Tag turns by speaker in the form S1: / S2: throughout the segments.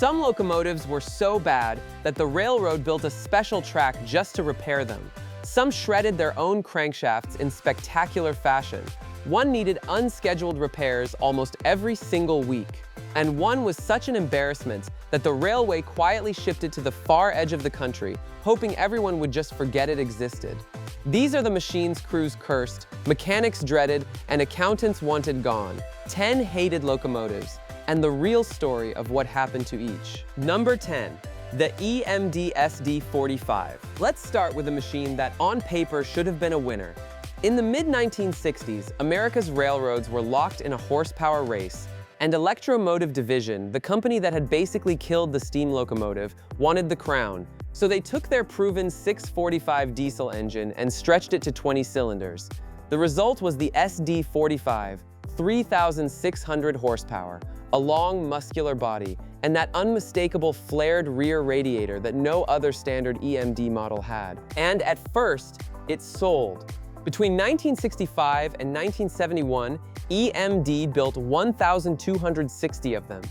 S1: Some locomotives were so bad that the railroad built a special track just to repair them. Some shredded their own crankshafts in spectacular fashion. One needed unscheduled repairs almost every single week. And one was such an embarrassment that the railway quietly shipped it to the far edge of the country, hoping everyone would just forget it existed. These are the machines crews cursed, mechanics dreaded, and accountants wanted gone. 10 hated locomotives, and the real story of what happened to each. Number 10. The EMD SD45. Let's start with a machine that on paper should have been a winner. In the mid-1960s, America's railroads were locked in a horsepower race, and Electromotive Division, the company that had basically killed the steam locomotive, wanted the crown. So they took their proven 645 diesel engine and stretched it to 20 cylinders. The result was the SD45, 3,600 horsepower, a long, muscular body, and that unmistakable flared rear radiator that no other standard EMD model had. And at first, it sold. Between 1965 and 1971, EMD built 1,260 of them.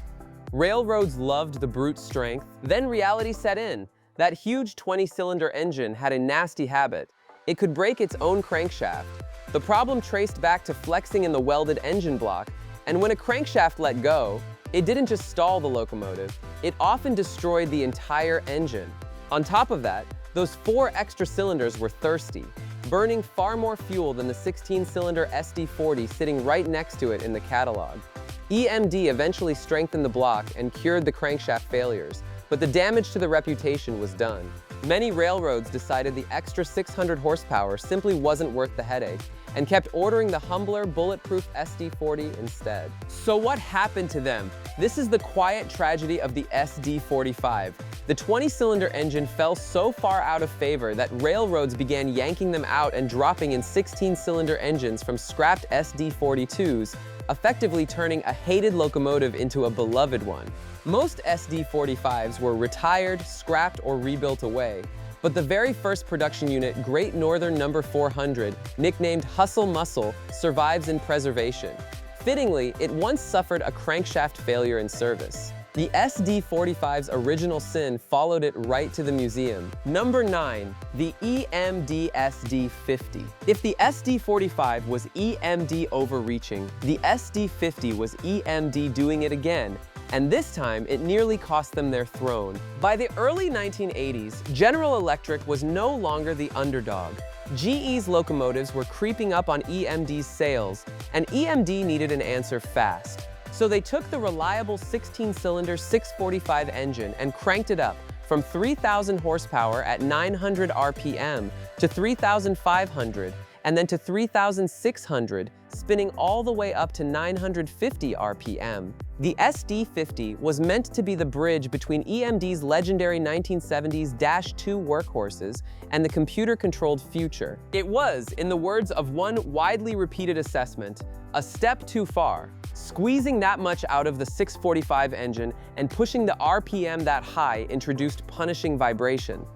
S1: Railroads loved the brute strength. Then reality set in. That huge 20-cylinder engine had a nasty habit. It could break its own crankshaft. The problem traced back to flexing in the welded engine block, and when a crankshaft let go, it didn't just stall the locomotive, it often destroyed the entire engine. On top of that, those 4 extra cylinders were thirsty, burning far more fuel than the 16-cylinder SD40 sitting right next to it in the catalog. EMD eventually strengthened the block and cured the crankshaft failures, but the damage to the reputation was done. Many railroads decided the extra 600 horsepower simply wasn't worth the headache and kept ordering the humbler, bulletproof SD40 instead. So what happened to them? This is the quiet tragedy of the SD45. The 20-cylinder engine fell so far out of favor that railroads began yanking them out and dropping in 16-cylinder engines from scrapped SD42s, effectively turning a hated locomotive into a beloved one. Most SD45s were retired, scrapped, or rebuilt away, but the very first production unit, Great Northern No. 400, nicknamed Hustle Muscle, survives in preservation. Fittingly, it once suffered a crankshaft failure in service. The SD45's original sin followed it right to the museum. Number 9. The EMD SD50. If the SD45 was EMD overreaching, the SD50 was EMD doing it again, and this time it nearly cost them their throne. By the early 1980s, General Electric was no longer the underdog. GE's locomotives were creeping up on EMD's sales, and EMD needed an answer fast. So they took the reliable 16-cylinder 645 engine and cranked it up from 3,000 horsepower at 900 RPM to 3,500, and then to 3,600, spinning all the way up to 950 RPM. The SD50 was meant to be the bridge between EMD's legendary 1970s -2 workhorses and the computer-controlled future. It was, in the words of one widely repeated assessment, a step too far. Squeezing that much out of the 645 engine and pushing the RPM that high introduced punishing vibration.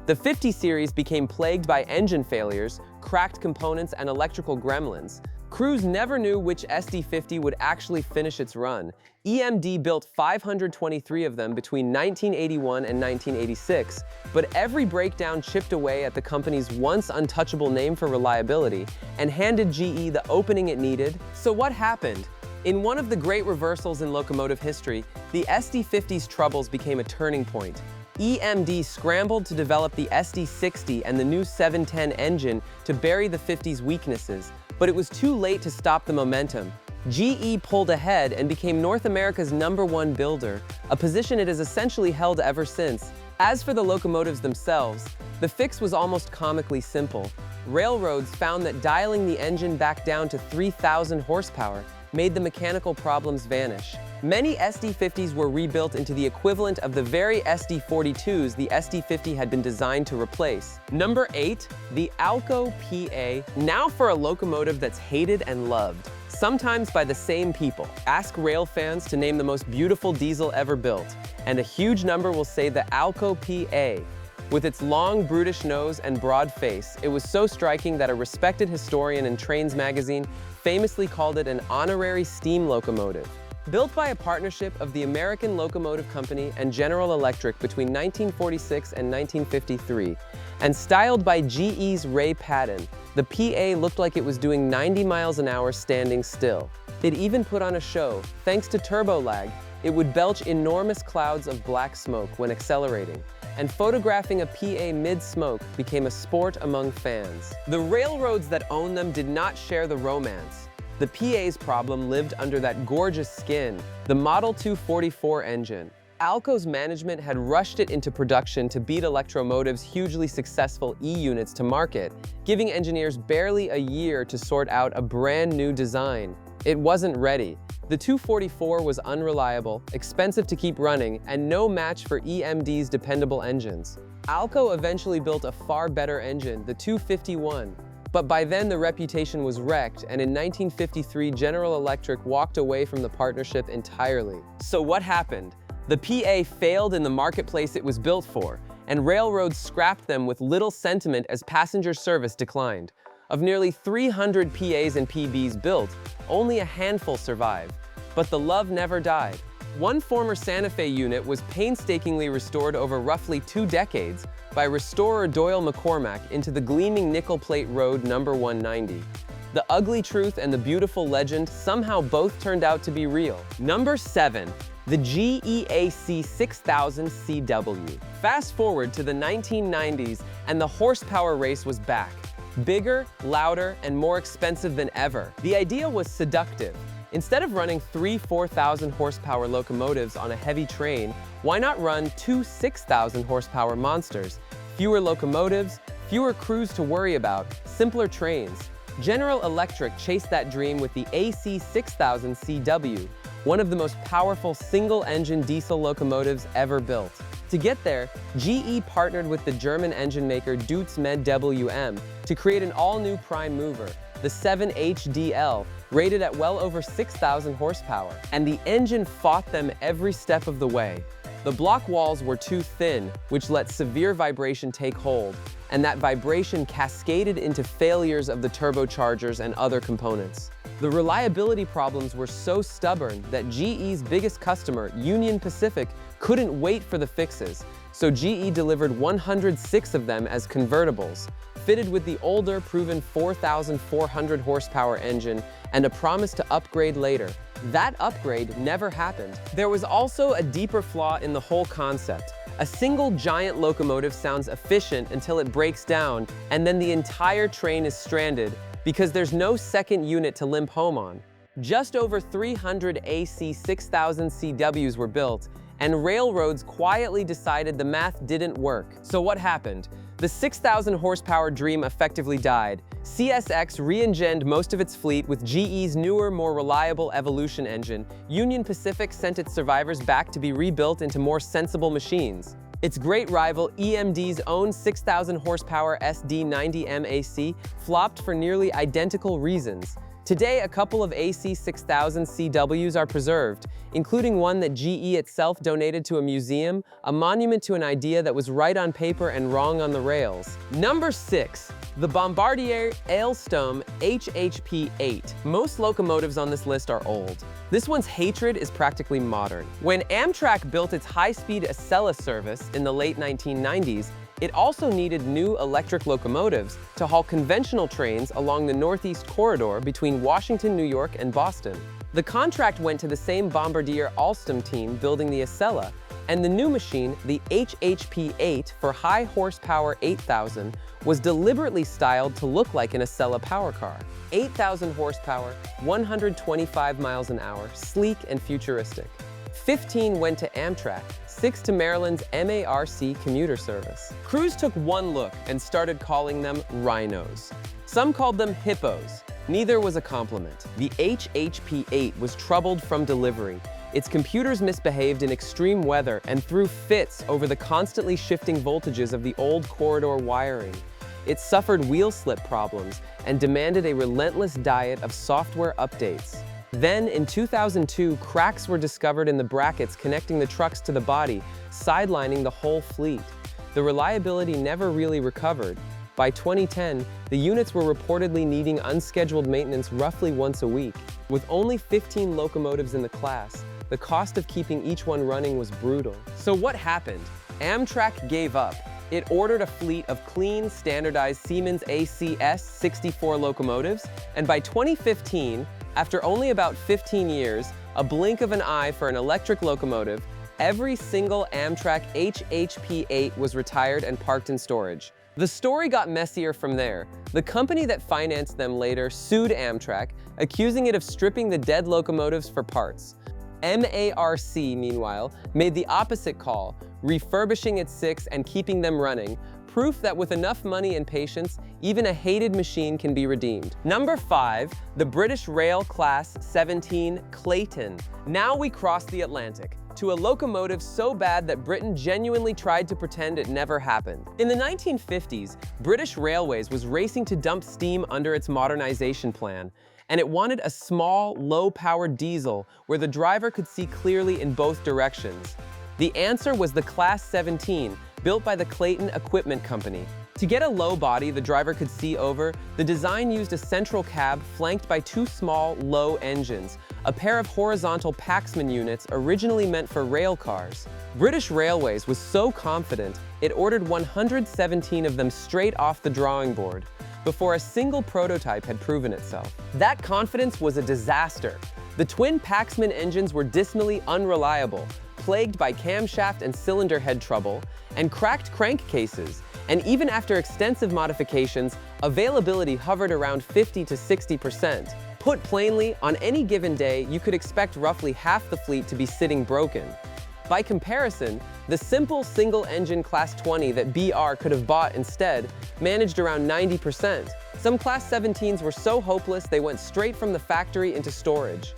S1: The 50 series became plagued by engine failures, cracked components, and electrical gremlins. Crews never knew which SD50 would actually finish its run. EMD built 523 of them between 1981 and 1986, but every breakdown chipped away at the company's once untouchable name for reliability and handed GE the opening it needed. So what happened? In one of the great reversals in locomotive history, the SD50's troubles became a turning point. EMD scrambled to develop the SD60 and the new 710 engine to bury the 50's weaknesses, but it was too late to stop the momentum. GE pulled ahead and became North America's #1 builder, a position it has essentially held ever since. As for the locomotives themselves, the fix was almost comically simple. Railroads found that dialing the engine back down to 3,000 horsepower made the mechanical problems vanish. Many SD50s were rebuilt into the equivalent of the very SD42s the SD50 had been designed to replace. Number 8. The Alco PA. Now for a locomotive that's hated and loved, sometimes by the same people. Ask rail fans to name the most beautiful diesel ever built, and a huge number will say the Alco PA. With its long, brutish nose and broad face, it was so striking that a respected historian in Trains magazine famously called it an honorary steam locomotive. Built by a partnership of the American Locomotive Company and General Electric between 1946 and 1953, and styled by GE's Ray Patton, the PA looked like it was doing 90 miles an hour standing still. It even put on a show. Thanks to turbo lag, it would belch enormous clouds of black smoke when accelerating, and photographing a PA mid-smoke became a sport among fans. The railroads that owned them did not share the romance. The PA's problem lived under that gorgeous skin, the Model 244 engine. Alco's management had rushed it into production to beat Electromotive's hugely successful E-units to market, giving engineers barely a year to sort out a brand new design. It wasn't ready. The 244 was unreliable, expensive to keep running, and no match for EMD's dependable engines. Alco eventually built a far better engine, the 251. But by then the reputation was wrecked, and in 1953 General Electric walked away from the partnership entirely. So what happened? The PA failed in the marketplace it was built for, and railroads scrapped them with little sentiment as passenger service declined. Of nearly 300 PAs and PBs built, only a handful survived. But the love never died. One former Santa Fe unit was painstakingly restored over roughly 2 decades by restorer Doyle McCormack into the gleaming nickel plate road number 190. The ugly truth and the beautiful legend somehow both turned out to be real. Number 7. The GE AC6000CW. Fast forward to the 1990s and the horsepower race was back. Bigger, louder, and more expensive than ever. The idea was seductive. Instead of running 4,000 horsepower locomotives on a heavy train, why not run 2 6,000 horsepower monsters? Fewer locomotives, fewer crews to worry about, simpler trains. General Electric chased that dream with the AC6000CW, one of the most powerful single-engine diesel locomotives ever built. To get there, GE partnered with the German engine maker Deutz Med WM to create an all-new prime mover, the 7HDL, rated at well over 6,000 horsepower. And the engine fought them every step of the way. The block walls were too thin, which let severe vibration take hold, and that vibration cascaded into failures of the turbochargers and other components. The reliability problems were so stubborn that GE's biggest customer, Union Pacific, couldn't wait for the fixes, so GE delivered 106 of them as convertibles, fitted with the older, proven 4,400 horsepower engine and a promise to upgrade later. That upgrade never happened. There was also a deeper flaw in the whole concept. A single giant locomotive sounds efficient until it breaks down, and then the entire train is stranded because there's no second unit to limp home on. Just over 300 AC6000CWs were built, and railroads quietly decided the math didn't work. So what happened? The 6,000 horsepower dream effectively died. CSX re-engined most of its fleet with GE's newer, more reliable Evolution engine. Union Pacific sent its survivors back to be rebuilt into more sensible machines. Its great rival, EMD's own 6,000 horsepower SD90 MAC, flopped for nearly identical reasons. Today, a couple of AC6000CWs are preserved, including one that GE itself donated to a museum, a monument to an idea that was right on paper and wrong on the rails. Number 6. The Bombardier-Alstom HHP-8. Most locomotives on this list are old. This one's hatred is practically modern. When Amtrak built its high-speed Acela service in the late 1990s, it also needed new electric locomotives to haul conventional trains along the Northeast Corridor between Washington, New York, and Boston. The contract went to the same Bombardier-Alstom team building the Acela, and the new machine, the HHP-8 for high horsepower 8,000, was deliberately styled to look like an Acela power car. 8,000 horsepower, 125 miles an hour, sleek and futuristic. 15 went to Amtrak, 6 to Maryland's MARC commuter service. Crews took one look and started calling them rhinos. Some called them hippos. Neither was a compliment. The HHP-8 was troubled from delivery. Its computers misbehaved in extreme weather and threw fits over the constantly shifting voltages of the old corridor wiring. It suffered wheel slip problems and demanded a relentless diet of software updates. Then, in 2002, cracks were discovered in the brackets connecting the trucks to the body, sidelining the whole fleet. The reliability never really recovered. By 2010, the units were reportedly needing unscheduled maintenance roughly once a week. With only 15 locomotives in the class, the cost of keeping each one running was brutal. So what happened? Amtrak gave up. It ordered a fleet of clean, standardized Siemens ACS64 locomotives, and by 2015, after only about 15 years, a blink of an eye for an electric locomotive, every single Amtrak HHP-8 was retired and parked in storage. The story got messier from there. The company that financed them later sued Amtrak, accusing it of stripping the dead locomotives for parts. MARC, meanwhile, made the opposite call, refurbishing its 6 and keeping them running, proof that with enough money and patience, even a hated machine can be redeemed. Number 5, the British Rail Class 17 Clayton. Now we cross the Atlantic to a locomotive so bad that Britain genuinely tried to pretend it never happened. In the 1950s, British Railways was racing to dump steam under its modernization plan, and it wanted a small, low-powered diesel where the driver could see clearly in both directions. The answer was the Class 17, built by the Clayton Equipment Company. To get a low body the driver could see over, the design used a central cab flanked by 2 small, low engines, a pair of horizontal Paxman units originally meant for rail cars. British Railways was so confident, it ordered 117 of them straight off the drawing board, before a single prototype had proven itself. That confidence was a disaster. The twin Paxman engines were dismally unreliable, plagued by camshaft and cylinder head trouble, and cracked crankcases, and even after extensive modifications, availability hovered around 50 to 60%. Put plainly, on any given day, you could expect roughly half the fleet to be sitting broken. By comparison, the simple single-engine Class 20 that BR could have bought instead managed around 90%. Some Class 17s were so hopeless they went straight from the factory into storage.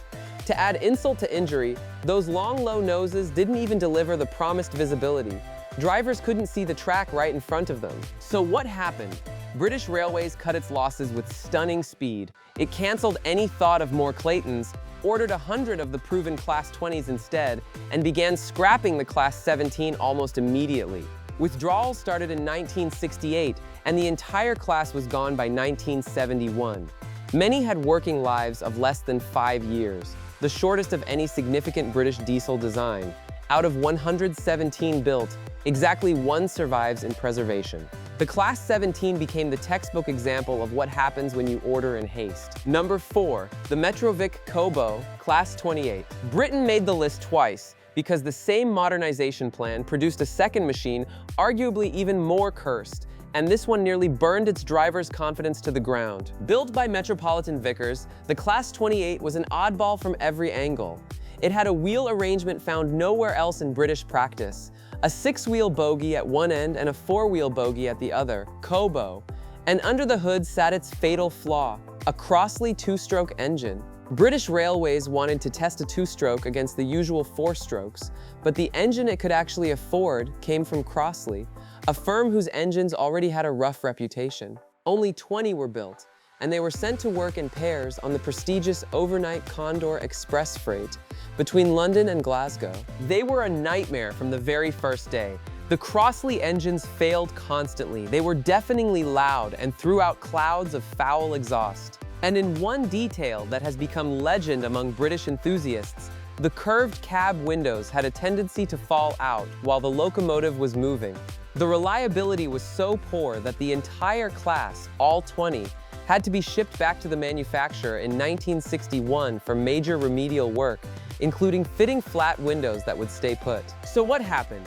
S1: To add insult to injury, those long, low noses didn't even deliver the promised visibility. Drivers couldn't see the track right in front of them. So what happened? British Railways cut its losses with stunning speed. It canceled any thought of more Claytons, ordered 100 of the proven Class 20s instead, and began scrapping the Class 17 almost immediately. Withdrawals started in 1968, and the entire class was gone by 1971. Many had working lives of less than 5 years, the shortest of any significant British diesel design. Out of 117 built, exactly 1 survives in preservation. The Class 17 became the textbook example of what happens when you order in haste. Number 4, the Metro-Vick Co-Bo Class 28. Britain made the list twice because the same modernization plan produced a second machine, arguably even more cursed, and this one nearly burned its driver's confidence to the ground. Built by Metropolitan Vickers, the Class 28 was an oddball from every angle. It had a wheel arrangement found nowhere else in British practice, a 6-wheel bogie at one end and a 4-wheel bogie at the other, Co-Bo. And under the hood sat its fatal flaw, a Crossley 2-stroke engine. British Railways wanted to test a 2-stroke against the usual 4 strokes, but the engine it could actually afford came from Crossley, a firm whose engines already had a rough reputation. Only 20 were built, and they were sent to work in pairs on the prestigious overnight Condor Express freight between London and Glasgow. They were a nightmare from the very first day. The Crossley engines failed constantly. They were deafeningly loud and threw out clouds of foul exhaust. And in one detail that has become legend among British enthusiasts, the curved cab windows had a tendency to fall out while the locomotive was moving. The reliability was so poor that the entire class, all 20, had to be shipped back to the manufacturer in 1961 for major remedial work, including fitting flat windows that would stay put. So what happened?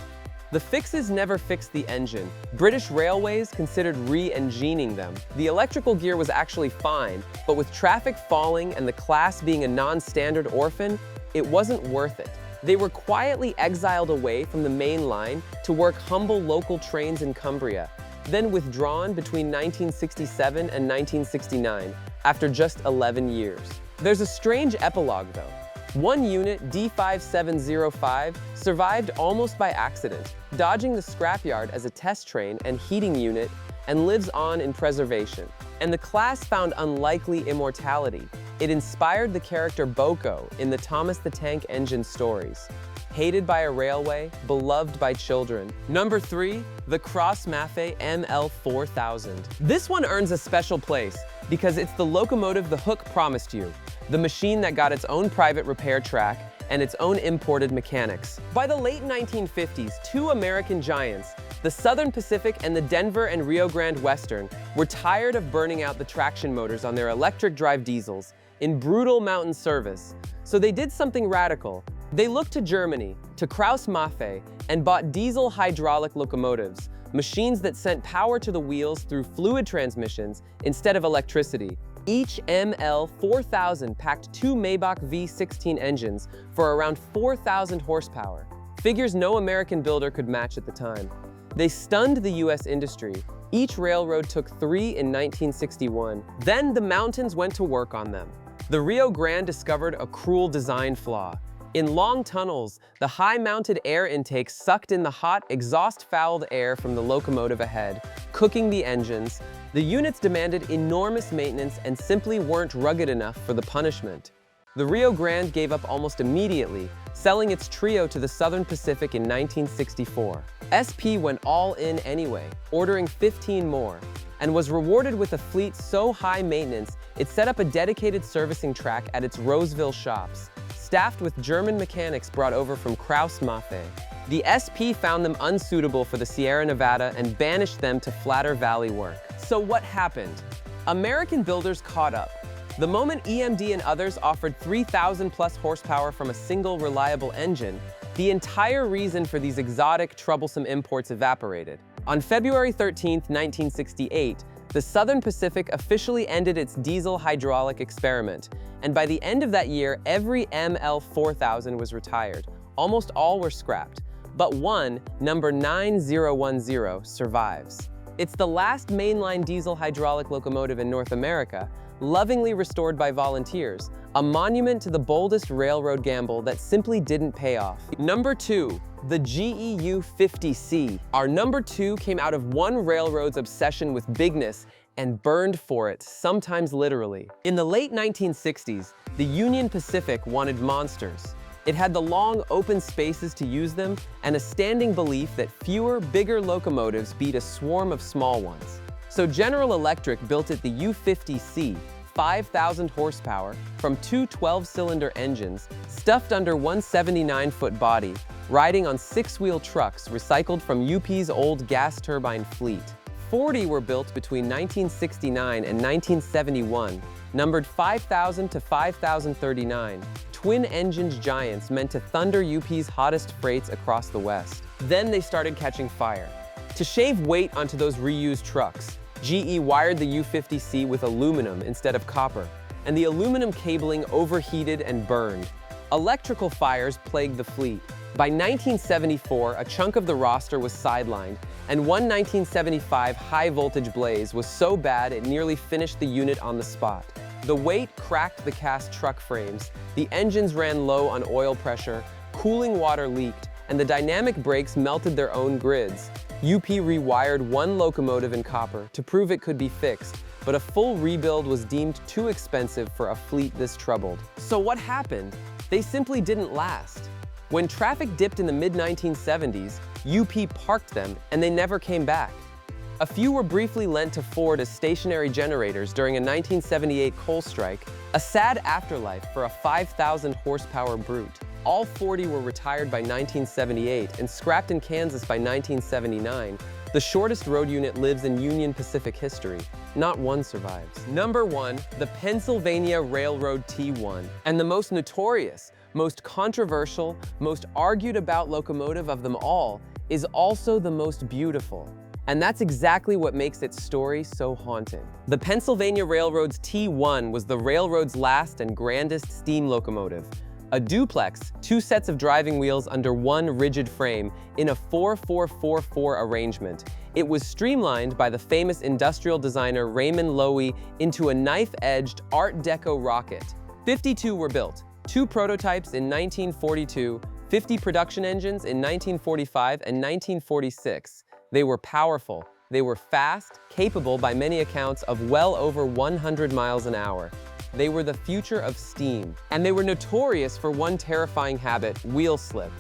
S1: The fixes never fixed the engine. British Railways considered re-engineering them. The electrical gear was actually fine, but with traffic falling and the class being a non-standard orphan, it wasn't worth it. They were quietly exiled away from the main line to work humble local trains in Cumbria, then withdrawn between 1967 and 1969, after just 11 years. There's a strange epilogue though. One unit, D5705, survived almost by accident, dodging the scrapyard as a test train and heating unit, and lives on in preservation. And the class found unlikely immortality. It inspired the character Boko in the Thomas the Tank Engine stories. hated by a railway, beloved by children. Number 3, the Krauss-Maffei ML-4000. This one earns a special place because it's the locomotive the Hook promised you, the machine that got its own private repair track and its own imported mechanics. By the late 1950s, two American giants, the Southern Pacific and the Denver and Rio Grande Western, were tired of burning out the traction motors on their electric drive diesels in brutal mountain service, so they did something radical. They looked to Germany, to Krauss-Maffei, and bought diesel hydraulic locomotives, machines that sent power to the wheels through fluid transmissions instead of electricity. Each ML-4000 packed two Maybach V16 engines for around 4,000 horsepower, figures no American builder could match at the time. They stunned the US industry. Each railroad took 3 in 1961. Then the mountains went to work on them. The Rio Grande discovered a cruel design flaw. In long tunnels, the high-mounted air intake sucked in the hot, exhaust-fouled air from the locomotive ahead, cooking the engines. The units demanded enormous maintenance and simply weren't rugged enough for the punishment. The Rio Grande gave up almost immediately, selling its trio to the Southern Pacific in 1964. SP went all in anyway, ordering 15 more, and was rewarded with a fleet so high maintenance it set up a dedicated servicing track at its Roseville shops, staffed with German mechanics brought over from Krauss-Maffei. The SP found them unsuitable for the Sierra Nevada and banished them to flatter valley work. So what happened? American builders caught up. The moment EMD and others offered 3,000 plus horsepower from a single reliable engine, the entire reason for these exotic, troublesome imports evaporated. On February 13, 1968, the Southern Pacific officially ended its diesel hydraulic experiment, and by the end of that year, every ML-4000 was retired. Almost all were scrapped, but one, number 9010, survives. It's the last mainline diesel hydraulic locomotive in North America, lovingly restored by volunteers, a monument to the boldest railroad gamble that simply didn't pay off. Number 2, the GE U50C. Our number 2 came out of one railroad's obsession with bigness and burned for it, sometimes literally. In the late 1960s, the Union Pacific wanted monsters. It had the long, open spaces to use them and a standing belief that fewer, bigger locomotives beat a swarm of small ones. So General Electric built it the U50C, 5,000 horsepower, from two 12-cylinder engines, stuffed under one 79-foot body, riding on 6-wheel trucks recycled from UP's old gas turbine fleet. 40 were built between 1969 and 1971, numbered 5,000 to 5,039, twin-engined giants meant to thunder UP's hottest freights across the West. Then they started catching fire. To shave weight onto those reused trucks, GE wired the U50C with aluminum instead of copper, and the aluminum cabling overheated and burned. Electrical fires plagued the fleet. By 1974, a chunk of the roster was sidelined, and one 1975 high-voltage blaze was so bad it nearly finished the unit on the spot. The weight cracked the cast truck frames, the engines ran low on oil pressure, cooling water leaked, and the dynamic brakes melted their own grids. UP rewired one locomotive in copper to prove it could be fixed, but a full rebuild was deemed too expensive for a fleet this troubled. So what happened? They simply didn't last. When traffic dipped in the mid-1970s, UP parked them and they never came back. A few were briefly lent to Ford as stationary generators during a 1978 coal strike, a sad afterlife for a 5,000 horsepower brute. All 40 were retired by 1978 and scrapped in Kansas by 1979. The shortest road unit lives in Union Pacific history. Not one survives. Number 1, the Pennsylvania Railroad T1. And the most notorious, most controversial, most argued about locomotive of them all is also the most beautiful. And that's exactly what makes its story so haunting. The Pennsylvania Railroad's T1 was the railroad's last and grandest steam locomotive. A duplex, 2 sets of driving wheels under one rigid frame in a 4-4-4-4 arrangement. It was streamlined by the famous industrial designer Raymond Loewy into a knife-edged Art Deco rocket. 52 were built, 2 prototypes in 1942, 50 production engines in 1945 and 1946. They were powerful, they were fast, capable by many accounts of well over 100 miles an hour. They were the future of steam, and they were notorious for one terrifying habit, wheel slip.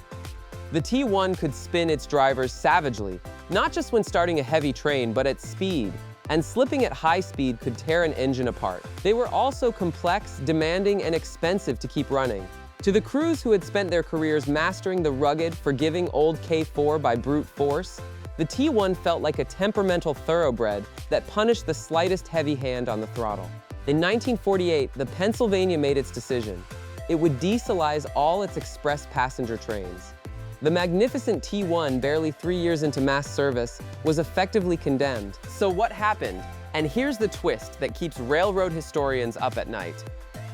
S1: The T1 could spin its drivers savagely, not just when starting a heavy train, but at speed, and slipping at high speed could tear an engine apart. They were also complex, demanding, and expensive to keep running. To the crews who had spent their careers mastering the rugged, forgiving old K4 by brute force, the T1 felt like a temperamental thoroughbred that punished the slightest heavy hand on the throttle. In 1948, the Pennsylvania made its decision. It would dieselize all its express passenger trains. The magnificent T1, barely 3 years into mass service, was effectively condemned. So what happened? And here's the twist that keeps railroad historians up at night.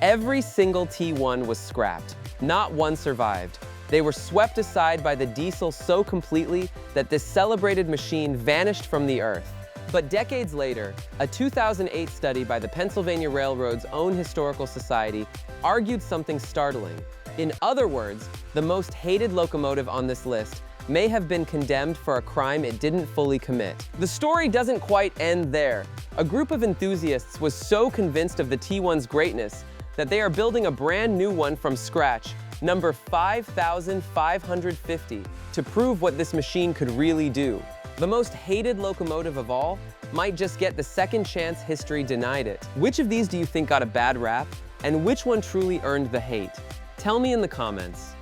S1: Every single T1 was scrapped. Not one survived. They were swept aside by the diesel so completely that this celebrated machine vanished from the earth. But decades later, a 2008 study by the Pennsylvania Railroad's own historical society argued something startling. In other words, the most hated locomotive on this list may have been condemned for a crime it didn't fully commit. The story doesn't quite end there. A group of enthusiasts was so convinced of the T1's greatness that they are building a brand new one from scratch, number 5550, to prove what this machine could really do. The most hated locomotive of all might just get the second chance history denied it. Which of these do you think got a bad rap, and which one truly earned the hate? Tell me in the comments.